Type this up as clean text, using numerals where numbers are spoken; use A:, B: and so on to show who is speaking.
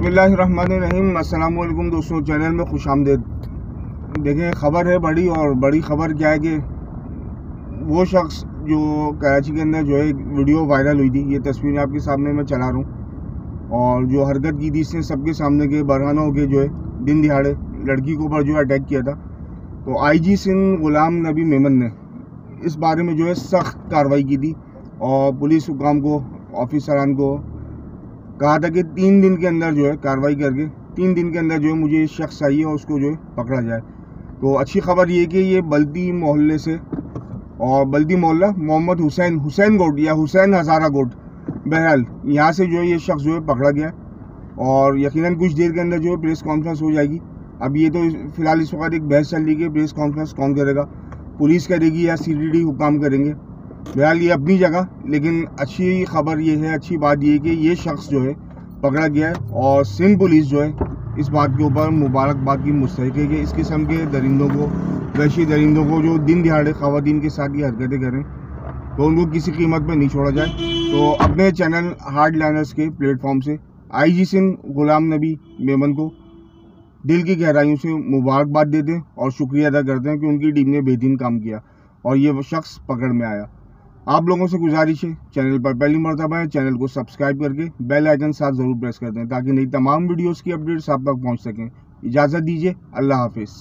A: बिस्मिल्लाहिर्रहमानिर्रहीम। अस्सलाम वालेकुम दोस्तों, चैनल में खुश आमदेद। देखें, खबर है बड़ी, और बड़ी खबर क्या है कि वो शख्स जो कराची के अंदर जो है वीडियो वायरल हुई थी, ये तस्वीरें आपके सामने मैं चला रहा हूँ, और जो हरकत की थी इसने सबके सामने के बरहाना होकर जो है दिन दिहाड़े लड़की के ऊपर जो है अटैक किया था। तो आईजी सिंध गुलाम नबी मेमन ने इस बारे में जो है सख्त कार्रवाई की थी, और पुलिस हुकाम को, ऑफिसरान को कहा था कि 3 दिन के अंदर जो है कार्रवाई करके 3 दिन के अंदर जो है मुझे ये शख्स चाहिए और उसको जो है पकड़ा जाए। तो अच्छी खबर ये कि ये बल्दी मोहल्ले से, और बल्दी मोहल्ला मोहम्मद हुसैन गोट या हुसैन हज़ारा गोट, बहरहाल यहाँ से जो है ये शख्स जो है पकड़ा गया, और यकीनन कुछ देर के अंदर जो है प्रेस कॉन्फ्रेंस हो जाएगी। अब ये तो फ़िलहाल इस वक्त एक बहस चल रही है, प्रेस कॉन्फ्रेंस कौन करेगा, पुलिस करेगी या CDD हुकाम करेंगे। बहरहाल ये अपनी जगह, लेकिन अच्छी खबर ये है, अच्छी बात ये है कि ये शख्स जो है पकड़ा गया है, और सिंध पुलिस जो है इस बात के ऊपर मुबारकबाद की मुस्तहिक है कि इस किस्म के दरिंदों को, वहशी दरिंदों को जो दिन दिहाड़े ख़वातीन के साथ ये हरकतें करें, तो उनको किसी कीमत पर नहीं छोड़ा जाए। तो अपने चैनल हार्डलाइनर्स के प्लेटफॉर्म से आईजी सिंध गुलाम नबी मेमन को दिल की गहराइयों से मुबारकबाद देते हैं और शुक्रिया अदा करते हैं कि उनकी टीम ने बेहतरीन काम किया और ये शख्स पकड़ में आया। आप लोगों से गुजारिश है, चैनल पर पहली मर्तबा है, चैनल को सब्सक्राइब करके बेल आइकन साथ ज़रूर प्रेस कर दें ताकि नई तमाम वीडियोस की अपडेट्स आप तक पहुंच सकें। इजाज़त दीजिए, अल्लाह हाफिज़।